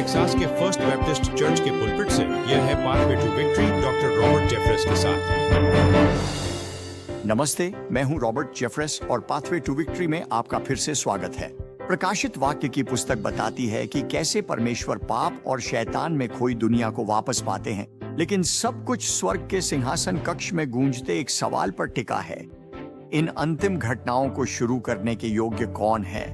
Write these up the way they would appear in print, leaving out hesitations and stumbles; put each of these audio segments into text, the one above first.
Texas के first Baptist church के pulpit से यह है pathway to victory doctor Robert Jeffress के साथ। नमस्ते, मैं हूं रॉबर्ट जेफरस और पाथवे टू विक्ट्री में आपका फिर से स्वागत है। प्रकाशित वाक्य की पुस्तक बताती है कि कैसे परमेश्वर पाप और शैतान में खोई दुनिया को वापस पाते हैं, लेकिन सब कुछ स्वर्ग के सिंहासन कक्ष में गूंजते एक सवाल पर टिका है। इन अंतिम घटनाओं को शुरू करने के योग्य कौन है?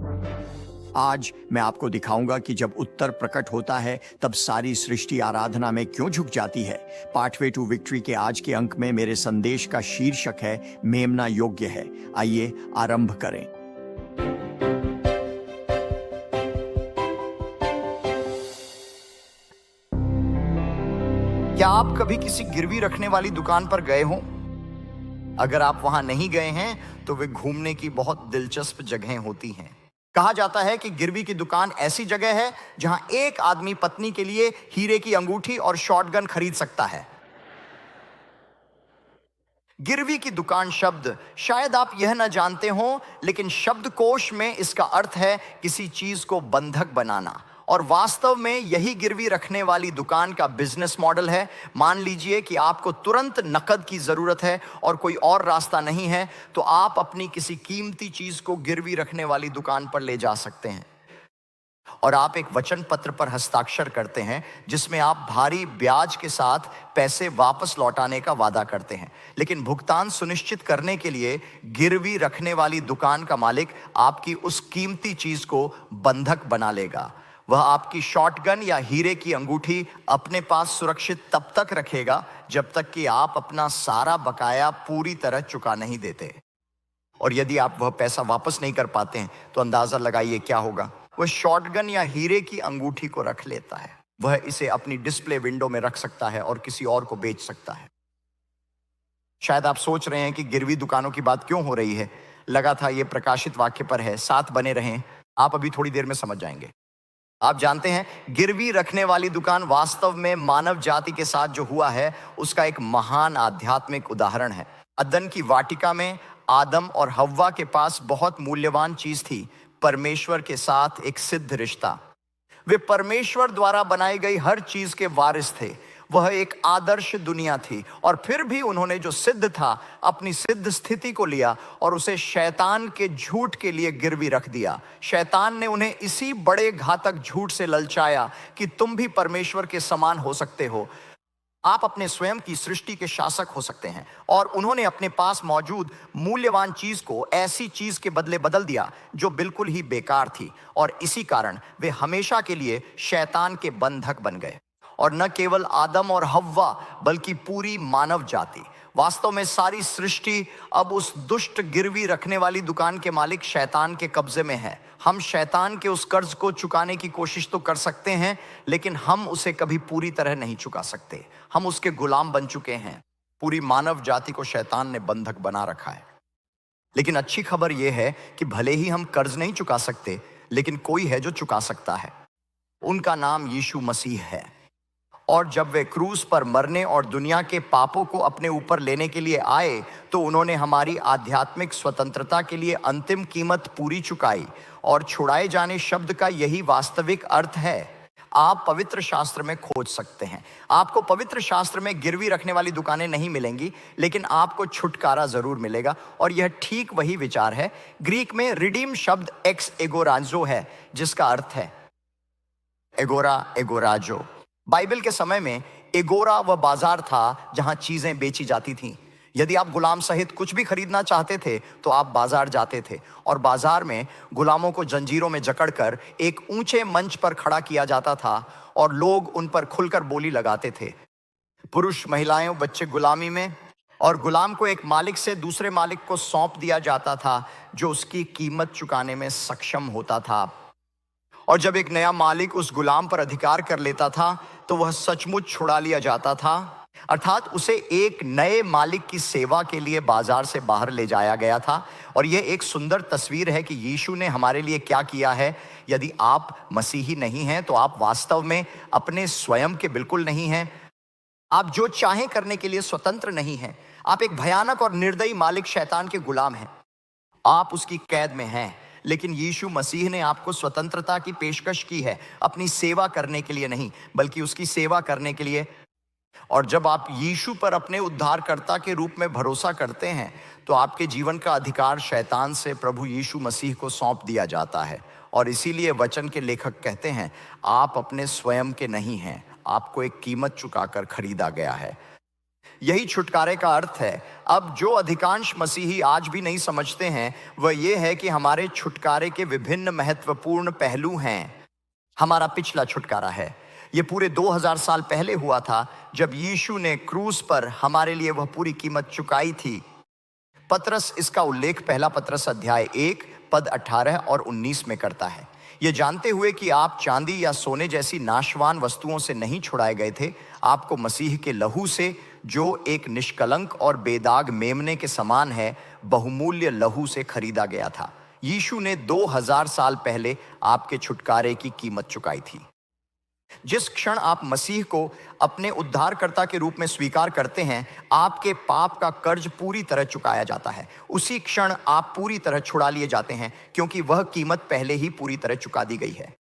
आज मैं आपको दिखाऊंगा कि जब उत्तर प्रकट होता है तब सारी सृष्टि आराधना में क्यों झुक जाती है। पाथवे टू विक्ट्री के आज के अंक में मेरे संदेश का शीर्षक है मेमना योग्य है। आइए आरंभ करें। क्या आप कभी किसी गिरवी रखने वाली दुकान पर गए हों? अगर आप वहां नहीं गए हैं तो वे घूमने की बहुत दिलचस्प जगहें होती हैं। कहा जाता है कि गिरवी की दुकान ऐसी जगह है जहां एक आदमी पत्नी के लिए हीरे की अंगूठी और शॉटगन खरीद सकता है। गिरवी की दुकान शब्द शायद आप यह न जानते हो, लेकिन शब्दकोश में इसका अर्थ है किसी चीज को बंधक बनाना, और वास्तव में यही गिरवी रखने वाली दुकान का बिजनेस मॉडल है। मान लीजिए कि आपको तुरंत नकद की जरूरत है और कोई और रास्ता नहीं है, तो आप अपनी किसी कीमती चीज को गिरवी रखने वाली दुकान पर ले जा सकते हैं और आप एक वचन पत्र पर हस्ताक्षर करते हैं जिसमें आप भारी ब्याज के साथ पैसे वापस लौटाने का वादा करते हैं। लेकिन भुगतान सुनिश्चित करने के लिए गिरवी रखने वाली दुकान का मालिक आपकी उस कीमती चीज को बंधक बना लेगा। वह आपकी शॉटगन या हीरे की अंगूठी अपने पास सुरक्षित तब तक रखेगा जब तक कि आप अपना सारा बकाया पूरी तरह चुका नहीं देते। और यदि आप वह पैसा वापस नहीं कर पाते हैं तो अंदाजा लगाइए क्या होगा। वह शॉटगन या हीरे की अंगूठी को रख लेता है। वह इसे अपनी डिस्प्ले विंडो में रख सकता है और किसी और को बेच सकता है। शायद आप सोच रहे हैं कि गिरवी दुकानों की बात क्यों हो रही है। लगा था यह प्रकाशित वाक्य पर है। साथ बने रहें, आप अभी थोड़ी देर में समझ जाएंगे। आप जानते हैं, गिरवी रखने वाली दुकान वास्तव में मानव जाति के साथ जो हुआ है उसका एक महान आध्यात्मिक उदाहरण है। अदन की वाटिका में आदम और हव्वा के पास बहुत मूल्यवान चीज थी, परमेश्वर के साथ एक सिद्ध रिश्ता। वे परमेश्वर द्वारा बनाई गई हर चीज के वारिस थे। वह एक आदर्श दुनिया थी, और फिर भी उन्होंने जो सिद्ध था अपनी सिद्ध स्थिति को लिया और उसे शैतान के झूठ के लिए गिरवी रख दिया। शैतान ने उन्हें इसी बड़े घातक झूठ से ललचाया कि तुम भी परमेश्वर के समान हो सकते हो, आप अपने स्वयं की सृष्टि के शासक हो सकते हैं। और उन्होंने अपने पास मौजूद मूल्यवान चीज को ऐसी चीज के बदले बदल दिया जो बिल्कुल ही बेकार थी, और इसी कारण वे हमेशा के लिए शैतान के बंधक बन गए। और न केवल आदम और हव्वा बल्कि पूरी मानव जाति, वास्तव में सारी सृष्टि अब उस दुष्ट गिरवी रखने वाली दुकान के मालिक शैतान के कब्जे में है। हम शैतान के उस कर्ज को चुकाने की कोशिश तो कर सकते हैं, लेकिन हम उसे कभी पूरी तरह नहीं चुका सकते। हम उसके गुलाम बन चुके हैं। पूरी मानव जाति को शैतान ने बंधक बना रखा है। लेकिन अच्छी खबर यह है कि भले ही हम कर्ज नहीं चुका सकते, लेकिन कोई है जो चुका सकता है। उनका नाम यीशु मसीह है। और जब वे क्रूस पर मरने और दुनिया के पापों को अपने ऊपर लेने के लिए आए, तो उन्होंने हमारी आध्यात्मिक स्वतंत्रता के लिए अंतिम कीमत पूरी चुकाई। और छुड़ाए जाने शब्द का यही वास्तविक अर्थ है। आप पवित्र शास्त्र में खोज सकते हैं। आपको पवित्र शास्त्र में गिरवी रखने वाली दुकानें नहीं मिलेंगी, लेकिन आपको छुटकारा जरूर मिलेगा। और यह ठीक वही विचार है। ग्रीक में रिडीम शब्द एक्स एगोराजो है, जिसका अर्थ है एगोरा एगोराजो। बाइबल के समय में एगोरा वह बाजार था जहां चीजें बेची जाती थीं। यदि आप गुलाम सहित कुछ भी खरीदना चाहते थे तो आप बाजार जाते थे, और बाजार में गुलामों को जंजीरों में जकड़कर एक ऊंचे मंच पर खड़ा किया जाता था और लोग उन पर खुलकर बोली लगाते थे। पुरुष, महिलाएं, बच्चे गुलामी में, और गुलाम को एक मालिक से दूसरे मालिक को सौंप दिया जाता था जो उसकी कीमत चुकाने में सक्षम होता था। और जब एक नया मालिक उस गुलाम पर अधिकार कर लेता था तो वह सचमुच छुड़ा लिया जाता था, अर्थात उसे एक नए मालिक की सेवा के लिए बाजार से बाहर ले जाया गया था। और यह एक सुंदर तस्वीर है कि यीशु ने हमारे लिए क्या किया है। यदि आप मसीही नहीं हैं तो आप वास्तव में अपने स्वयं के बिल्कुल नहीं हैं। आप जो चाहें करने के लिए स्वतंत्र नहीं हैं। आप एक भयानक और निर्दयी मालिक शैतान के गुलाम हैं। आप उसकी कैद में हैं। लेकिन यीशु मसीह ने आपको स्वतंत्रता की पेशकश की है, अपनी सेवा करने के लिए नहीं बल्कि उसकी सेवा करने के लिए। और जब आप यीशु पर अपने उद्धारकर्ता के रूप में भरोसा करते हैं तो आपके जीवन का अधिकार शैतान से प्रभु यीशु मसीह को सौंप दिया जाता है। और इसीलिए वचन के लेखक कहते हैं, आप अपने स्वयं के नहीं हैं, आपको एक कीमत चुकाकर खरीदा गया है। यही छुटकारे का अर्थ है। अब जो अधिकांश मसीही आज भी नहीं समझते हैं वह ये है कि हमारे छुटकारे के विभिन्न महत्वपूर्ण पहलू हैं। हमारा पिछला छुटकारा है, ये पूरे 2000 साल पहले हुआ था जब यीशु ने क्रूस पर हमारे लिए वह पूरी कीमत चुकाई थी। पतरस इसका उल्लेख पहला पतरस अध्याय 1 पद 18 और 19 में करता है। ये जानते हुए कि आप चांदी या सोने जैसी नाशवान वस्तुओं से नहीं छुड़ाए गए थे, आपको मसीह के लहू से, जो एक निष्कलंक और बेदाग मेमने के समान है, बहुमूल्य लहू से खरीदा गया था। यीशु ने 2000 साल पहले आपके छुटकारे की कीमत चुकाई थी। जिस क्षण आप मसीह को अपने उद्धारकर्ता के रूप में स्वीकार करते हैं, आपके पाप का कर्ज पूरी तरह चुकाया जाता है। उसी क्षण आप पूरी तरह छुड़ा लिए जाते हैं, क्योंकि वह कीमत पहले ही पूरी तरह चुका दी गई है।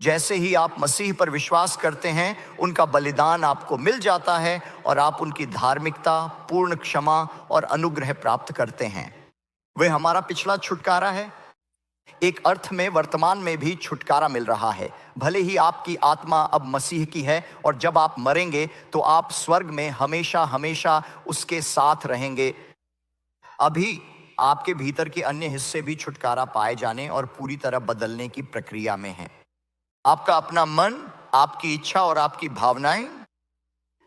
जैसे ही आप मसीह पर विश्वास करते हैं, उनका बलिदान आपको मिल जाता है और आप उनकी धार्मिकता, पूर्ण क्षमा और अनुग्रह प्राप्त करते हैं। वह हमारा पिछला छुटकारा है। एक अर्थ में वर्तमान में भी छुटकारा मिल रहा है। भले ही आपकी आत्मा अब मसीह की है और जब आप मरेंगे तो आप स्वर्ग में हमेशा हमेशा उसके साथ रहेंगे। अभी आपके भीतर के अन्य हिस्से भी छुटकारा पाए जाने और पूरी तरह बदलने की प्रक्रिया में हैं। आपका अपना मन, आपकी इच्छा और आपकी भावनाएं।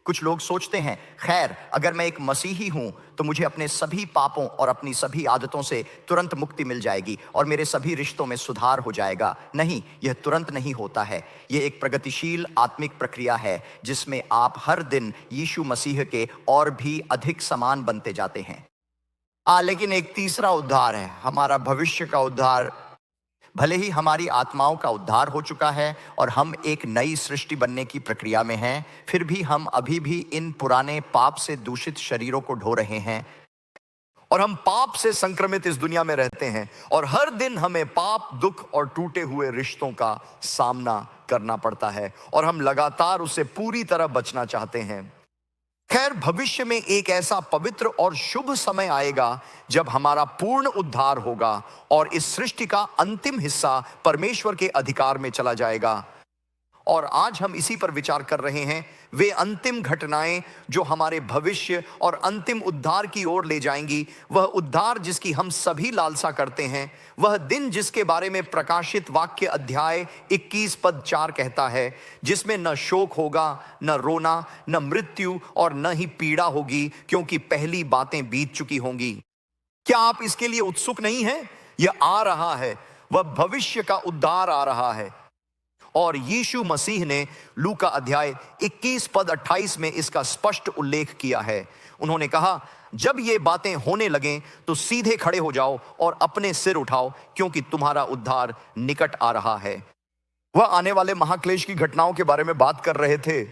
कुछ लोग सोचते हैं, खैर अगर मैं एक मसीही हूं तो मुझे अपने सभी पापों और अपनी सभी आदतों से तुरंत मुक्ति मिल जाएगी और मेरे सभी रिश्तों में सुधार हो जाएगा। नहीं, यह तुरंत नहीं होता है। यह एक प्रगतिशील आत्मिक प्रक्रिया है जिसमें आप हर दिन यीशु मसीह के और भी अधिक समान बनते जाते हैं। लेकिन एक तीसरा उद्धार है, हमारा भविष्य का उद्धार। भले ही हमारी आत्माओं का उद्धार हो चुका है और हम एक नई सृष्टि बनने की प्रक्रिया में हैं, फिर भी हम अभी भी इन पुराने पाप से दूषित शरीरों को ढो रहे हैं और हम पाप से संक्रमित इस दुनिया में रहते हैं और हर दिन हमें पाप, दुख और टूटे हुए रिश्तों का सामना करना पड़ता है और हम लगातार उससे पूरी तरह बचना चाहते हैं। खैर, भविष्य में एक ऐसा पवित्र और शुभ समय आएगा जब हमारा पूर्ण उद्धार होगा और इस सृष्टि का अंतिम हिस्सा परमेश्वर के अधिकार में चला जाएगा। और आज हम इसी पर विचार कर रहे हैं, वे अंतिम घटनाएं जो हमारे भविष्य और अंतिम उद्धार की ओर ले जाएंगी। वह उद्धार जिसकी हम सभी लालसा करते हैं, वह दिन जिसके बारे में प्रकाशित वाक्य अध्याय 21 पद 4 कहता है, जिसमें न शोक होगा, न रोना, न मृत्यु और न ही पीड़ा होगी, क्योंकि पहली बातें बीत चुकी होंगी। क्या आप इसके लिए उत्सुक नहीं हैं? यह आ रहा है, वह भविष्य का उद्धार आ रहा है। और यीशु मसीह ने लूका अध्याय 21 पद 28 में इसका स्पष्ट उल्लेख किया है। उन्होंने कहा, जब ये बातें होने लगें तो सीधे खड़े हो जाओ और अपने सिर उठाओ, क्योंकि तुम्हारा उद्धार निकट आ रहा है। वह आने वाले महाक्लेश की घटनाओं के बारे में बात कर रहे थे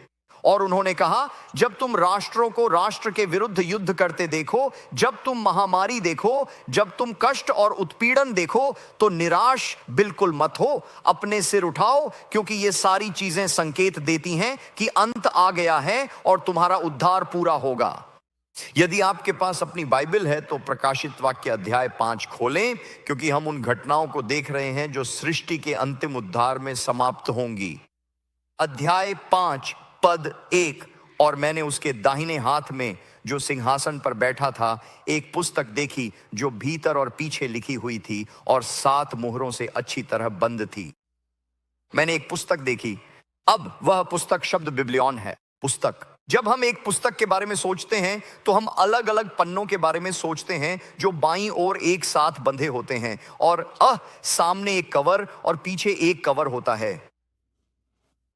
और उन्होंने कहा, जब तुम राष्ट्रों को राष्ट्र के विरुद्ध युद्ध करते देखो, जब तुम महामारी देखो, जब तुम कष्ट और उत्पीड़न देखो, तो निराश बिल्कुल मत हो, अपने सिर उठाओ, क्योंकि ये सारी चीजें संकेत देती हैं कि अंत आ गया है और तुम्हारा उद्धार पूरा होगा। यदि आपके पास अपनी बाइबल है तो प्रकाशित वाक्य अध्याय 5 खोलें, क्योंकि हम उन घटनाओं को देख रहे हैं जो सृष्टि के अंतिम उद्धार में समाप्त होंगी। अध्याय 5 पद 1, और मैंने उसके दाहिने हाथ में जो सिंहासन पर बैठा था एक पुस्तक देखी, जो भीतर और पीछे लिखी हुई थी और 7 मोहरों से अच्छी तरह बंद थी। मैंने एक पुस्तक देखी। अब वह पुस्तक शब्द बिब्लियन है, पुस्तक। जब हम एक पुस्तक के बारे में सोचते हैं तो हम अलग अलग पन्नों के बारे में सोचते हैं जो बाईं ओर एक साथ बंधे होते हैं और सामने एक कवर और पीछे एक कवर होता है।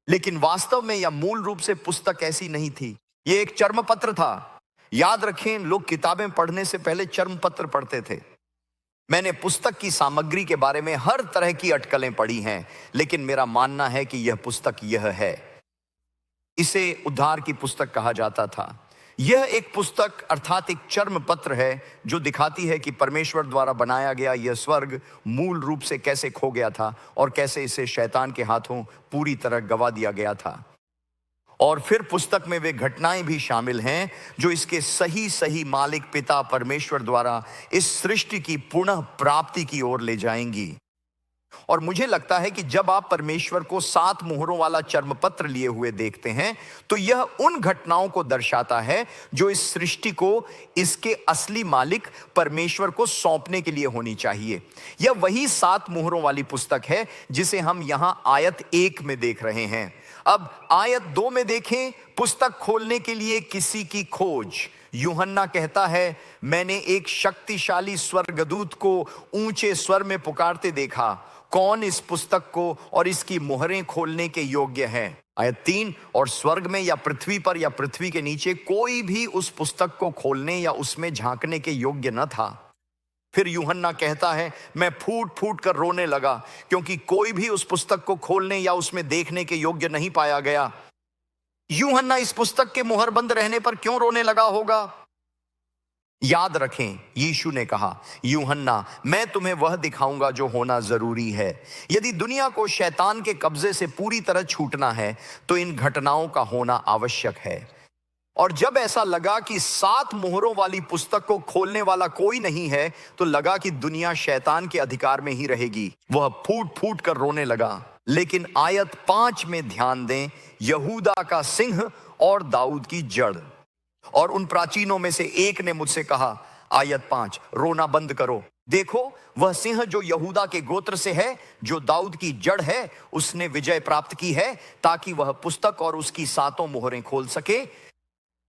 लेकिन वास्तव में यह मूल रूप से पुस्तक ऐसी नहीं थी, यह एक चर्मपत्र था। याद रखें, लोग किताबें पढ़ने से पहले चर्मपत्र पढ़ते थे। मैंने पुस्तक की सामग्री के बारे में हर तरह की अटकलें पढ़ी हैं, लेकिन मेरा मानना है कि यह पुस्तक यह है। इसे उद्धार की पुस्तक कहा जाता था। यह एक पुस्तक अर्थात एक चर्म पत्र है जो दिखाती है कि परमेश्वर द्वारा बनाया गया यह स्वर्ग मूल रूप से कैसे खो गया था और कैसे इसे शैतान के हाथों पूरी तरह गवा दिया गया था। और फिर पुस्तक में वे घटनाएं भी शामिल हैं जो इसके सही सही मालिक पिता परमेश्वर द्वारा इस सृष्टि की पुनः प्राप्ति की ओर ले जाएंगी। और मुझे लगता है कि जब आप परमेश्वर को 7 मुहरों वाला चर्मपत्र लिए हुए देखते हैं तो यह उन घटनाओं को दर्शाता है जो इस सृष्टि को इसके असली मालिक परमेश्वर को सौंपने के लिए होनी चाहिए। यह वही 7 मुहरों वाली पुस्तक है जिसे हम यहां आयत 1 में देख रहे हैं। अब आयत 2 में देखें, पुस्तक खोलने के लिए किसी की खोज। यूहन्ना कहता है, मैंने एक शक्तिशाली स्वर्गदूत को ऊंचे स्वर में पुकारते देखा, कौन इस पुस्तक को और इसकी मुहरें खोलने के योग्य है। आयत 3, और स्वर्ग में या पृथ्वी पर या पृथ्वी के नीचे कोई भी उस पुस्तक को खोलने या उसमें झांकने के योग्य न था। फिर यूहन्ना कहता है, मैं फूट फूट कर रोने लगा क्योंकि कोई भी उस पुस्तक को खोलने या उसमें देखने के योग्य नहीं पाया गया। यूहन्ना इस पुस्तक के मुहरबंद रहने पर क्यों रोने लगा होगा? याद रखें, यीशु ने कहा, यूहन्ना, मैं तुम्हें वह दिखाऊंगा जो होना जरूरी है। यदि दुनिया को शैतान के कब्जे से पूरी तरह छूटना है तो इन घटनाओं का होना आवश्यक है। और जब ऐसा लगा कि 7 मुहरों वाली पुस्तक को खोलने वाला कोई नहीं है तो लगा कि दुनिया शैतान के अधिकार में ही रहेगी। वह फूट फूट कर रोने लगा। लेकिन आयत 5 में ध्यान दें, यहूदा का सिंह और दाऊद की जड़। और उन प्राचीनों में से एक ने मुझसे कहा, आयत 5, रोना बंद करो। देखो, वह सिंह जो यहूदा के गोत्र से है, जो दाऊद की जड़ है, उसने विजय प्राप्त की है ताकि वह पुस्तक और उसकी 7 मुहरें खोल सके।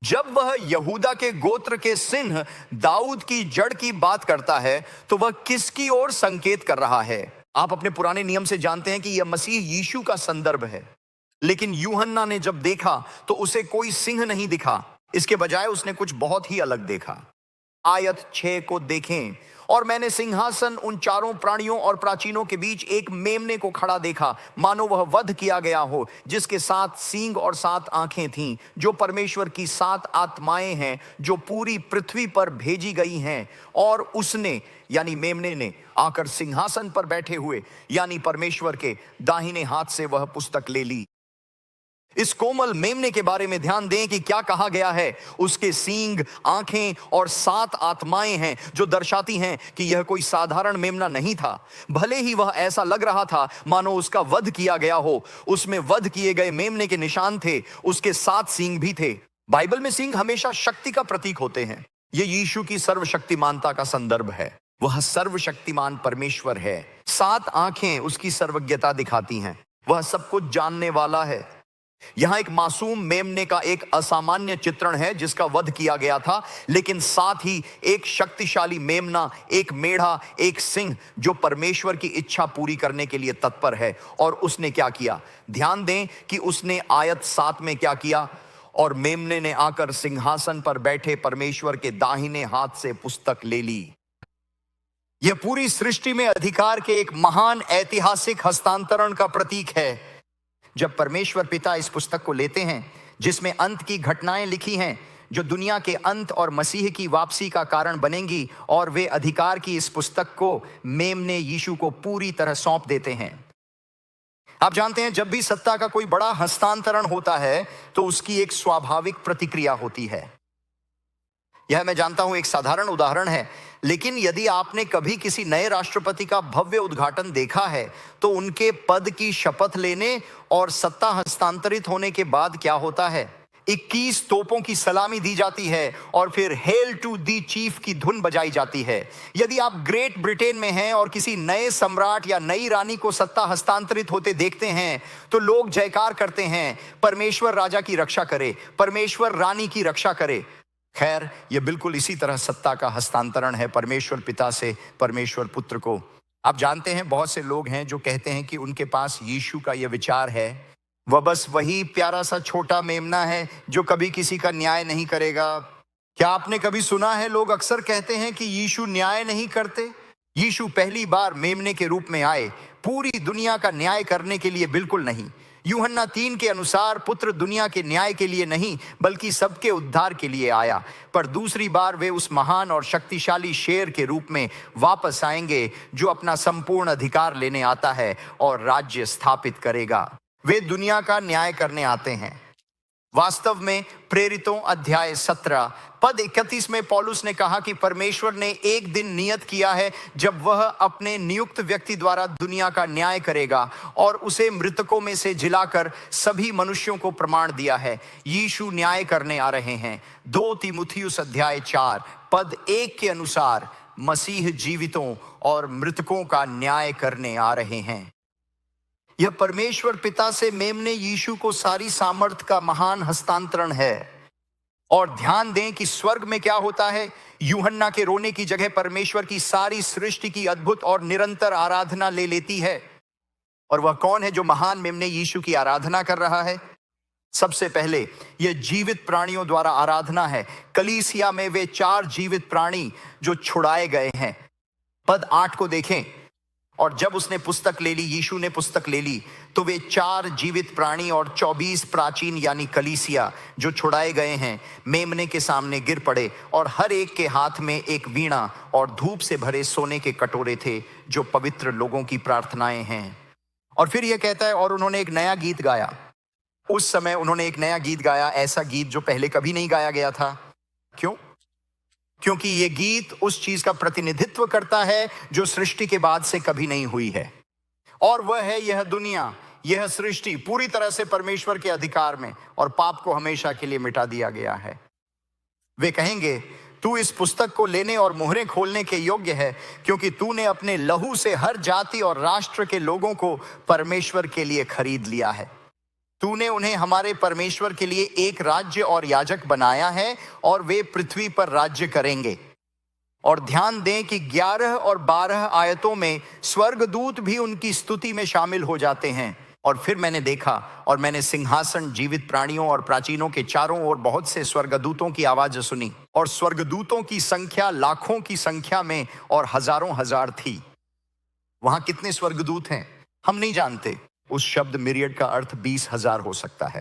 जब वह यहूदा के गोत्र के सिंह दाऊद की जड़ की बात करता है तो वह किसकी ओर संकेत कर रहा है? आप अपने पुराने नियम से जानते हैं कि यह मसीह यीशु का संदर्भ है। लेकिन यूहन्ना ने जब देखा तो उसे कोई सिंह नहीं दिखा, इसके बजाय उसने कुछ बहुत ही अलग देखा। आयत 6 को देखें, और मैंने सिंहासन, उन 4 प्राणियों और प्राचीनों के बीच एक मेमने को खड़ा देखा, मानो वह वध किया गया हो, जिसके 7 सींग और 7 आंखें थीं, जो परमेश्वर की 7 आत्माएं हैं जो पूरी पृथ्वी पर भेजी गई हैं। और उसने यानी मेमने ने आकर सिंहासन पर बैठे हुए यानी परमेश्वर के दाहिने हाथ से वह पुस्तक ले ली। इस कोमल मेमने के बारे में ध्यान दें कि क्या कहा गया है। उसके सींग, आंखें और 7 आत्माएं हैं जो दर्शाती हैं कि यह कोई साधारण मेमना नहीं था। भले ही वह ऐसा लग रहा था मानो उसका वध किया गया हो। उसमें वध किए गए मेमने के निशान थे, उसके 7 सींग भी थे। बाइबल में सींग हमेशा शक्ति का प्रतीक होते हैं। यह यीशु की सर्वशक्तिमानता का संदर्भ है। वह सर्वशक्तिमान परमेश्वर है। 7 आंखें उसकी सर्वज्ञता दिखाती हैं। वह सब कुछ जानने वाला है। यहां एक मासूम मेमने का एक असामान्य चित्रण है जिसका वध किया गया था, लेकिन साथ ही एक शक्तिशाली मेमना, एक मेढ़ा, एक सिंह जो परमेश्वर की इच्छा पूरी करने के लिए तत्पर है। और उसने क्या किया? ध्यान दें कि उसने आयत 7 में क्या किया, और मेमने ने आकर सिंहासन पर बैठे परमेश्वर के दाहिने हाथ से पुस्तक ले ली। यह पूरी सृष्टि में अधिकार के एक महान ऐतिहासिक हस्तांतरण का प्रतीक है। जब परमेश्वर पिता इस पुस्तक को लेते हैं जिसमें अंत की घटनाएं लिखी हैं जो दुनिया के अंत और मसीह की वापसी का कारण बनेंगी, और वे अधिकार की इस पुस्तक को मेमने यीशु को पूरी तरह सौंप देते हैं। आप जानते हैं, जब भी सत्ता का कोई बड़ा हस्तांतरण होता है तो उसकी एक स्वाभाविक प्रतिक्रिया होती है। यह मैं जानता हूं एक साधारण उदाहरण है, लेकिन यदि आपने कभी किसी नए राष्ट्रपति का भव्य उद्घाटन देखा है तो उनके पद की शपथ लेने और सत्ता हस्तांतरित होने के बाद क्या होता है? 21 तोपों की सलामी दी जाती है और फिर हेल टू दी चीफ की धुन बजाई जाती है। यदि आप ग्रेट ब्रिटेन में हैं और किसी नए सम्राट या नई रानी को सत्ता हस्तांतरित होते देखते हैं तो लोग जयकार करते हैं, परमेश्वर राजा की रक्षा करे, परमेश्वर रानी की रक्षा करे। खैर, यह बिल्कुल इसी तरह सत्ता का हस्तांतरण है परमेश्वर पिता से परमेश्वर पुत्र को। आप जानते हैं, बहुत से लोग हैं जो कहते हैं कि उनके पास यीशु का यह विचार है, वह बस वही प्यारा सा छोटा मेमना है जो कभी किसी का न्याय नहीं करेगा। क्या आपने कभी सुना है, लोग अक्सर कहते हैं कि यीशु न्याय नहीं करते? यीशु पहली बार मेमने के रूप में आए पूरी दुनिया का न्याय करने के लिए? बिल्कुल नहीं। यूहन्ना 3 के अनुसार पुत्र दुनिया के न्याय के लिए नहीं बल्कि सबके उद्धार के लिए आया। पर दूसरी बार वे उस महान और शक्तिशाली शेर के रूप में वापस आएंगे जो अपना संपूर्ण अधिकार लेने आता है और राज्य स्थापित करेगा। वे दुनिया का न्याय करने आते हैं। वास्तव में प्रेरितों अध्याय 17 पद 31 में पौलुस ने कहा कि परमेश्वर ने एक दिन नियत किया है जब वह अपने नियुक्त व्यक्ति द्वारा दुनिया का न्याय करेगा और उसे मृतकों में से जिलाकर सभी मनुष्यों को प्रमाण दिया है। यीशु न्याय करने आ रहे हैं। 2 तीमुथियुस अध्याय 4 पद 1 के अनुसार मसीह जीवितों और मृतकों का न्याय करने आ रहे हैं। यह परमेश्वर पिता से मेमने यीशु को सारी सामर्थ का महान हस्तांतरण है। और ध्यान दें कि स्वर्ग में क्या होता है। यूहन्ना के रोने की जगह परमेश्वर की सारी सृष्टि की अद्भुत और निरंतर आराधना ले लेती है। और वह कौन है जो महान मेमने यीशु की आराधना कर रहा है? सबसे पहले यह जीवित प्राणियों द्वारा आराधना है। कलीसिया में वे 4 जीवित प्राणी जो छुड़ाए गए हैं। पद 8 को देखें। और जब उसने पुस्तक ले ली, यीशु ने पुस्तक ले ली, तो वे 4 जीवित प्राणी और 24 प्राचीन यानी कलीसिया जो छुड़ाए गए हैं मेमने के सामने गिर पड़े और हर एक के हाथ में एक वीणा और धूप से भरे सोने के कटोरे थे जो पवित्र लोगों की प्रार्थनाएं हैं। और फिर यह कहता है और उन्होंने एक नया गीत गाया। उस समय उन्होंने एक नया गीत गाया, ऐसा गीत जो पहले कभी नहीं गाया गया था। क्यों? क्योंकि यह गीत उस चीज का प्रतिनिधित्व करता है जो सृष्टि के बाद से कभी नहीं हुई है। और वह है यह दुनिया, यह सृष्टि पूरी तरह से परमेश्वर के अधिकार में और पाप को हमेशा के लिए मिटा दिया गया है। वे कहेंगे तू इस पुस्तक को लेने और मुहरें खोलने के योग्य है क्योंकि तूने अपने लहू से हर जाति और राष्ट्र के लोगों को परमेश्वर के लिए खरीद लिया है। तूने उन्हें हमारे परमेश्वर के लिए एक राज्य और याजक बनाया है और वे पृथ्वी पर राज्य करेंगे। और ध्यान दें कि 11 और 12 आयतों में स्वर्गदूत भी उनकी स्तुति में शामिल हो जाते हैं। और फिर मैंने देखा और मैंने सिंहासन, जीवित प्राणियों और प्राचीनों के चारों ओर बहुत से स्वर्गदूतों की आवाज सुनी। और स्वर्गदूतों की संख्या लाखों की संख्या में और हजारों हजार थी। वहां कितने स्वर्गदूत हैं हम नहीं जानते। उस शब्द मिरियड का अर्थ 20,000 हो सकता है।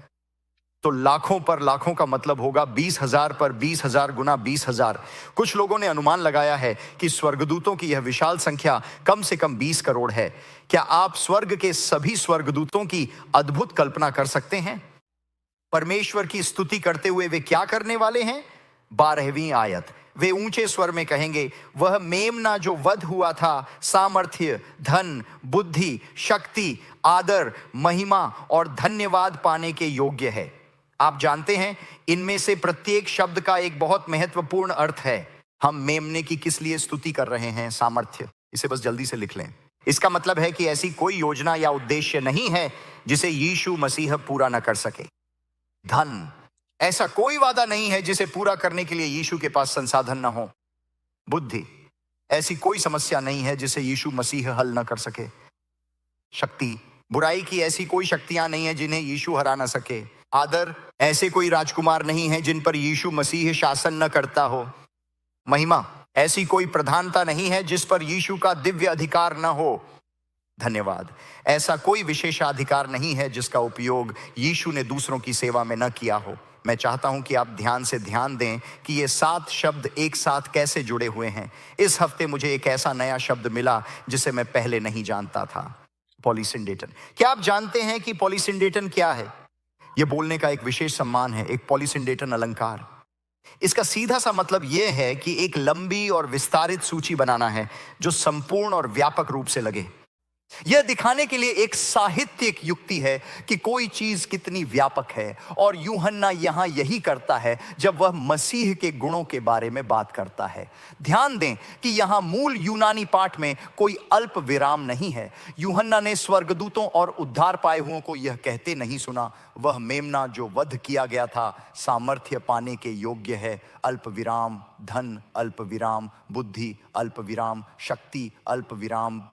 तो लाखों पर लाखों का मतलब होगा 20,000 पर 20,000 गुना 20,000। कुछ लोगों ने अनुमान लगाया है कि स्वर्गदूतों की यह विशाल संख्या कम से कम 20 करोड़ है। क्या आप स्वर्ग के सभी स्वर्गदूतों की अद्भुत कल्पना कर सकते हैं? परमेश्वर की स्तुति करते हुए वे क्या करने वाले हैं? 12वीं आयत, वे ऊंचे स्वर में कहेंगे, वह मेमना जो वध हुआ था सामर्थ्य, धन, बुद्धि, शक्ति, आदर, महिमा और धन्यवाद पाने के योग्य है। आप जानते हैं इनमें से प्रत्येक शब्द का एक बहुत महत्वपूर्ण अर्थ है। हम मेमने की किस लिए स्तुति कर रहे हैं? सामर्थ्य। इसे बस जल्दी से लिख लें। इसका मतलब है कि ऐसी कोई योजना या उद्देश्य नहीं है जिसे यीशु मसीह पूरा न कर सके। धन, ऐसा कोई वादा नहीं है जिसे पूरा करने के लिए यीशु के पास संसाधन न हो। बुद्धि, ऐसी कोई समस्या नहीं है जिसे यीशु मसीह हल न कर सके। शक्ति, बुराई की ऐसी कोई शक्तियां नहीं है जिन्हें यीशु हरा न सके। आदर, ऐसे कोई राजकुमार नहीं है जिन पर यीशु मसीह शासन न करता हो। महिमा, ऐसी कोई प्रधानता नहीं है जिस पर यीशु का दिव्य अधिकार न हो। धन्यवाद, ऐसा कोई विशेषाधिकार नहीं है जिसका उपयोग यीशु ने दूसरों की सेवा में न किया हो। मैं चाहता हूं कि आप ध्यान से ध्यान दें कि ये 7 शब्द एक साथ कैसे जुड़े हुए हैं। इस हफ्ते मुझे एक ऐसा नया शब्द मिला जिसे मैं पहले नहीं जानता था, पॉलीसिंडेटन। क्या आप जानते हैं कि पॉलीसिंडेटन क्या है? यह बोलने का एक विशेष सम्मान है, एक पॉलीसिंडेटन अलंकार। इसका सीधा सा मतलब यह है कि एक लंबी और विस्तारित सूची बनाना है जो संपूर्ण और व्यापक रूप से लगे। यह दिखाने के लिए एक साहित्यिक युक्ति है कि कोई चीज कितनी व्यापक है। और यूहन्ना यहां यही करता है जब वह मसीह के गुणों के बारे में बात करता है। ध्यान दें कि यहां मूल यूनानी पाठ में कोई अल्प विराम नहीं है। यूहन्ना ने स्वर्गदूतों और उद्धार पाए हुओं को यह कहते नहीं सुना, वह मेमना जो वध किया गया था सामर्थ्य पाने के योग्य है। अल्प विराम, धन अल्प विराम, बुद्धि अल्प विराम, शक्ति अल्प विराम।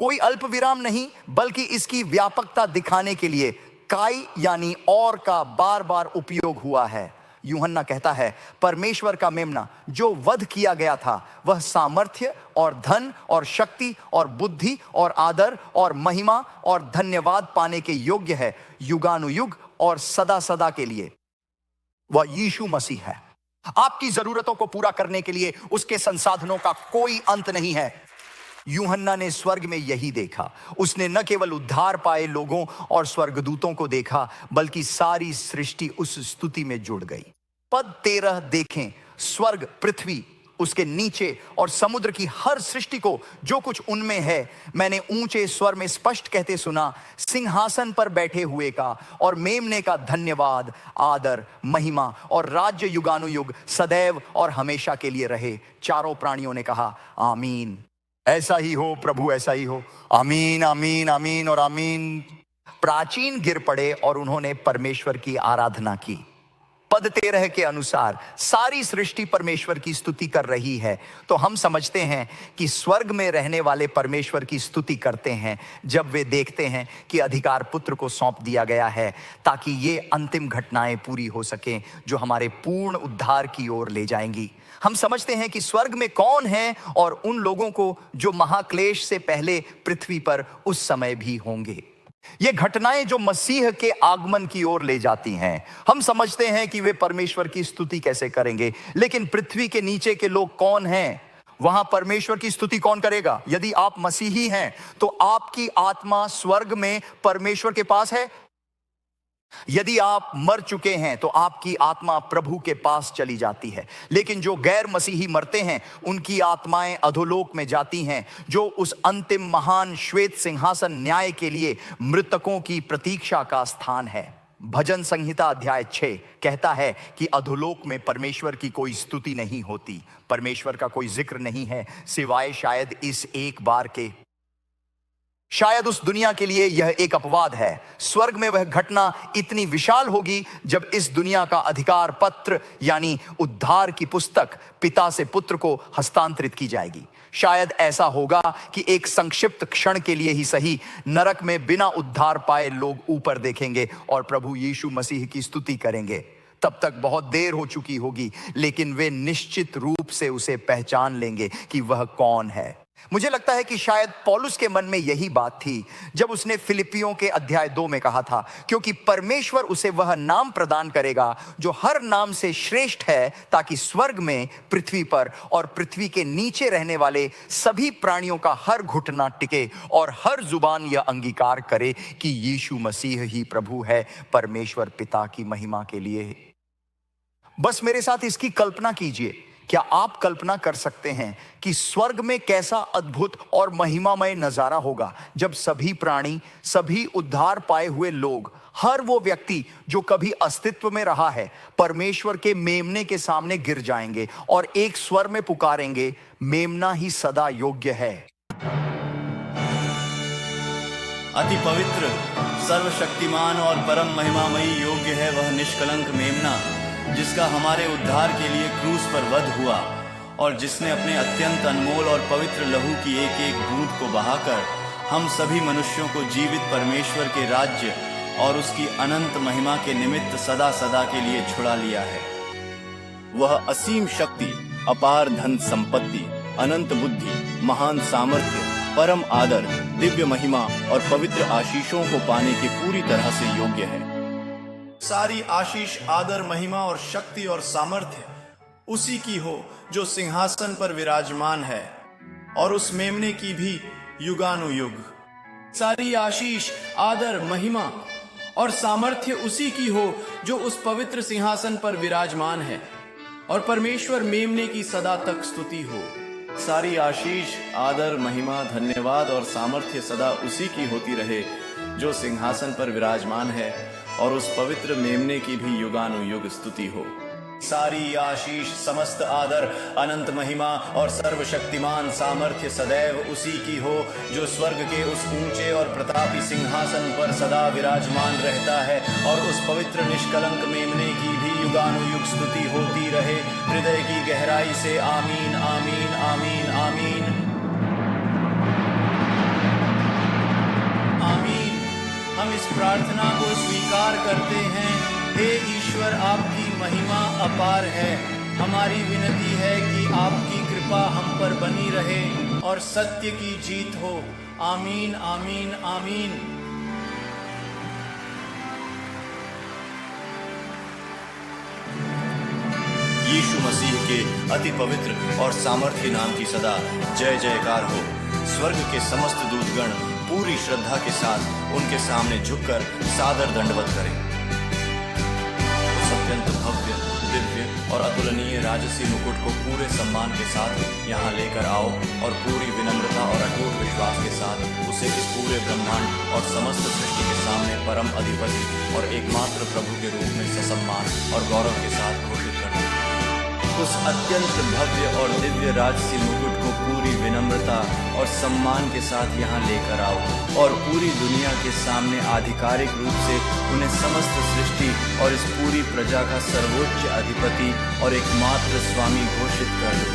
कोई अल्प विराम नहीं, बल्कि इसकी व्यापकता दिखाने के लिए काई यानी और का बार बार उपयोग हुआ है। यूहन्ना कहता है, परमेश्वर का मेमना जो वध किया गया था वह सामर्थ्य और धन और शक्ति और बुद्धि और आदर और महिमा और धन्यवाद पाने के योग्य है युगानुयुग और सदा सदा के लिए। वह यीशु मसीह है। आपकी जरूरतों को पूरा करने के लिए उसके संसाधनों का कोई अंत नहीं है। यूहन्ना ने स्वर्ग में यही देखा। उसने न केवल उद्धार पाए लोगों और स्वर्गदूतों को देखा, बल्कि सारी सृष्टि उस स्तुति में जुड़ गई। पद 13 देखें, स्वर्ग, पृथ्वी, उसके नीचे और समुद्र की हर सृष्टि को जो कुछ उनमें है मैंने ऊंचे स्वर में स्पष्ट कहते सुना, सिंहासन पर बैठे हुए का और मेमने का धन्यवाद, आदर, महिमा और राज्य युगानुयुग सदैव और हमेशा के लिए रहे। चारों प्राणियों ने कहा आमीन। ऐसा ही हो प्रभु, ऐसा ही हो। आमीन, आमीन, आमीन और आमीन। प्राचीन गिर पड़े और उन्होंने परमेश्वर की आराधना की। पद 13 के अनुसार सारी सृष्टि परमेश्वर की स्तुति कर रही है। तो हम समझते हैं कि स्वर्ग में रहने वाले परमेश्वर की स्तुति करते हैं जब वे देखते हैं कि अधिकार पुत्र को सौंप दिया गया है, ताकि ये अंतिम घटनाएं पूरी हो सकें जो हमारे पूर्ण उद्धार की ओर ले जाएंगी। हम समझते हैं कि स्वर्ग में कौन है और उन लोगों को जो महाक्लेश से पहले पृथ्वी पर उस समय भी होंगे। ये घटनाएं जो मसीह के आगमन की ओर ले जाती हैं। हम समझते हैं कि वे परमेश्वर की स्तुति कैसे करेंगे, लेकिन पृथ्वी के नीचे के लोग कौन हैं? वहां परमेश्वर की स्तुति कौन करेगा? यदि आप मसीही हैं तो आपकी आत्मा स्वर्ग में परमेश्वर के पास है। यदि आप मर चुके हैं तो आपकी आत्मा प्रभु के पास चली जाती है। लेकिन जो गैर मसीही मरते हैं उनकी आत्माएं अधोलोक में जाती हैं, जो उस अंतिम महान श्वेत सिंहासन न्याय के लिए मृतकों की प्रतीक्षा का स्थान है। भजन संहिता अध्याय 6 कहता है कि अधोलोक में परमेश्वर की कोई स्तुति नहीं होती, परमेश्वर का कोई जिक्र नहीं है, सिवाय शायद इस एक बार के। शायद उस दुनिया के लिए यह एक अपवाद है। स्वर्ग में वह घटना इतनी विशाल होगी जब इस दुनिया का अधिकार पत्र यानी उद्धार की पुस्तक पिता से पुत्र को हस्तांतरित की जाएगी। शायद ऐसा होगा कि एक संक्षिप्त क्षण के लिए ही सही नरक में बिना उद्धार पाए लोग ऊपर देखेंगे और प्रभु यीशु मसीह की स्तुति करेंगे। तब तक बहुत देर हो चुकी होगी, लेकिन वे निश्चित रूप से उसे पहचान लेंगे कि वह कौन है। मुझे लगता है कि शायद पौलुस के मन में यही बात थी जब उसने फिलिपियों के अध्याय 2 में कहा था, क्योंकि परमेश्वर उसे वह नाम प्रदान करेगा जो हर नाम से श्रेष्ठ है, ताकि स्वर्ग में, पृथ्वी पर और पृथ्वी के नीचे रहने वाले सभी प्राणियों का हर घुटना टिके और हर जुबान यह अंगीकार करे कि यीशु मसीह ही प्रभु है, परमेश्वर पिता की महिमा के लिए। बस मेरे साथ इसकी कल्पना कीजिए। क्या आप कल्पना कर सकते हैं कि स्वर्ग में कैसा अद्भुत और महिमामय नजारा होगा जब सभी प्राणी, सभी उद्धार पाए हुए लोग, हर वो व्यक्ति जो कभी अस्तित्व में रहा है, परमेश्वर के मेमने के सामने गिर जाएंगे और एक स्वर में पुकारेंगे, मेमना ही सदा योग्य है। अति पवित्र, सर्वशक्तिमान और परम महिमामयी योग्य है वह निष्कलंक मेमना, जिसका हमारे उद्धार के लिए क्रूस पर वध हुआ और जिसने अपने अत्यंत अनमोल और पवित्र लहू की एक एक बूंद को बहाकर हम सभी मनुष्यों को जीवित परमेश्वर के राज्य और उसकी अनंत महिमा के निमित्त सदा सदा के लिए छुड़ा लिया है। वह असीम शक्ति, अपार धन संपत्ति, अनंत बुद्धि, महान सामर्थ्य, परम आदर, दिव्य महिमा और पवित्र आशीषों को पाने के पूरी तरह से योग्य है। सारी आशीष, आदर, महिमा और शक्ति और सामर्थ्य उसी की हो जो सिंहासन पर विराजमान है, और उस मेमने की भी युगानुयुग। सारी आशीष, आदर, महिमा और सामर्थ्य उसी की हो जो उस पवित्र सिंहासन पर विराजमान है, और परमेश्वर मेमने की सदा तक स्तुति हो। सारी आशीष, आदर, महिमा, धन्यवाद और सामर्थ्य सदा उसी की होती रहे जो सिंहासन पर विराजमान है, और उस पवित्र मेमने की भी युगानुयुग स्तुति हो। सारी आशीष, समस्त आदर, अनंत महिमा और सर्वशक्तिमान सामर्थ्य सदैव उसी की हो जो स्वर्ग के उस ऊंचे और प्रतापी सिंहासन पर सदा विराजमान रहता है, और उस पवित्र निष्कलंक मेमने की भी युगानुयुग स्तुति होती रहे। हृदय की गहराई से आमीन, आमीन, आमीन, आमीन, आमीन। हम इस प्रार्थना को स्वीकार करते हैं। हे ईश्वर, आपकी महिमा अपार है। हमारी विनती है कि आपकी कृपा हम पर बनी रहे और सत्य की जीत हो। आमीन आमीन आमीन। यीशु मसीह के अति पवित्र और सामर्थ्य नाम की सदा जय जयकार हो। स्वर्ग के समस्त दूतगण पूरी श्रद्धा के साथ उनके सामने झुककर सादर दंडवत करें। उस अत्यंत भव्य, दिव्य और अतुलनीय राजसी मुकुट को पूरे सम्मान के साथ यहाँ लेकर आओ और पूरी विनम्रता और अटूट विश्वास के साथ उसे इस पूरे ब्रह्मांड और समस्त सृष्टि के सामने परम अधिपति और एकमात्र प्रभु के रूप में ससम्मान और गौरव के साथ घोषित कर दो। उस अत्यंत भव्य और दिव्य राजसी मुकुट को पूरी विनम्रता और सम्मान के साथ यहाँ लेकर आओ और पूरी दुनिया के सामने आधिकारिक रूप से उन्हें समस्त सृष्टि और इस पूरी प्रजा का सर्वोच्च अधिपति और एकमात्र स्वामी घोषित कर दो।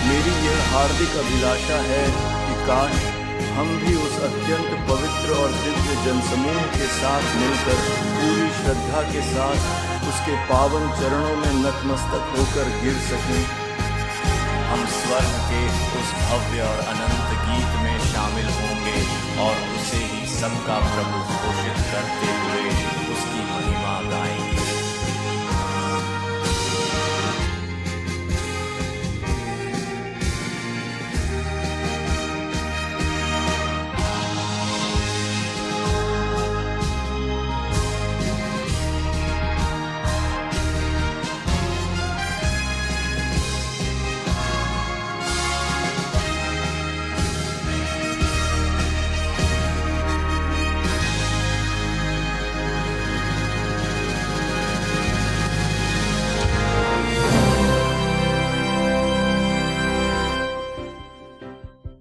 मेरी यह हार्दिक अभिलाषा है कि काश हम भी उस अत्यंत पवित्र और दिव्य जनसमूह के साथ मिलकर पूरी श्रद्धा के साथ उसके पावन चरणों में नतमस्तक होकर गिर सकें। हम स्वर्ग के उस भव्य और अनंत गीत में शामिल होंगे और उसे ही सबका प्रभु घोषित करते हुए उसकी महिमा गाएंगे।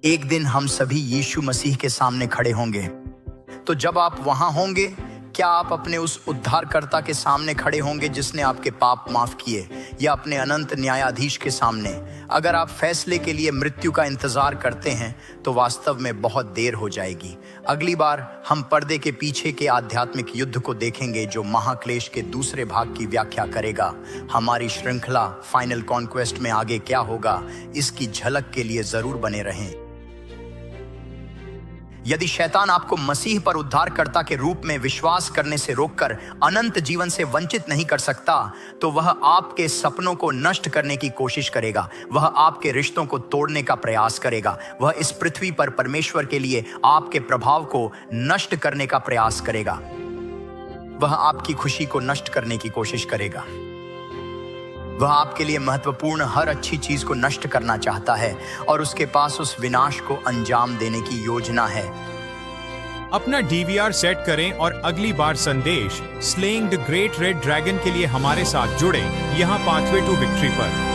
एक दिन हम सभी यीशु मसीह के सामने खड़े होंगे। तो जब आप वहां होंगे, क्या आप अपने उस उद्धारकर्ता के सामने खड़े होंगे जिसने आपके पाप माफ किए, या अपने अनंत न्यायाधीश के सामने? अगर आप फैसले के लिए मृत्यु का इंतजार करते हैं तो वास्तव में बहुत देर हो जाएगी। अगली बार हम पर्दे के पीछे के आध्यात्मिक युद्ध को देखेंगे जो महाक्लेश के दूसरे भाग की व्याख्या करेगा। हमारी श्रृंखला फाइनल कॉन्क्वेस्ट में आगे क्या होगा, इसकी झलक के लिए जरूर बने रहें। यदि शैतान आपको मसीह पर उद्धारकर्ता के रूप में विश्वास करने से रोककर अनंत जीवन से वंचित नहीं कर सकता, तो वह आपके सपनों को नष्ट करने की कोशिश करेगा। वह आपके रिश्तों को तोड़ने का प्रयास करेगा। वह इस पृथ्वी पर परमेश्वर के लिए आपके प्रभाव को नष्ट करने का प्रयास करेगा। वह आपकी खुशी को नष्ट करने की कोशिश करेगा। वह आपके लिए महत्वपूर्ण हर अच्छी चीज को नष्ट करना चाहता है और उसके पास उस विनाश को अंजाम देने की योजना है। अपना DVR सेट करें और अगली बार संदेश slaying the great red dragon के लिए हमारे साथ जुड़ें, यहाँ पाथवे टू विक्ट्री पर।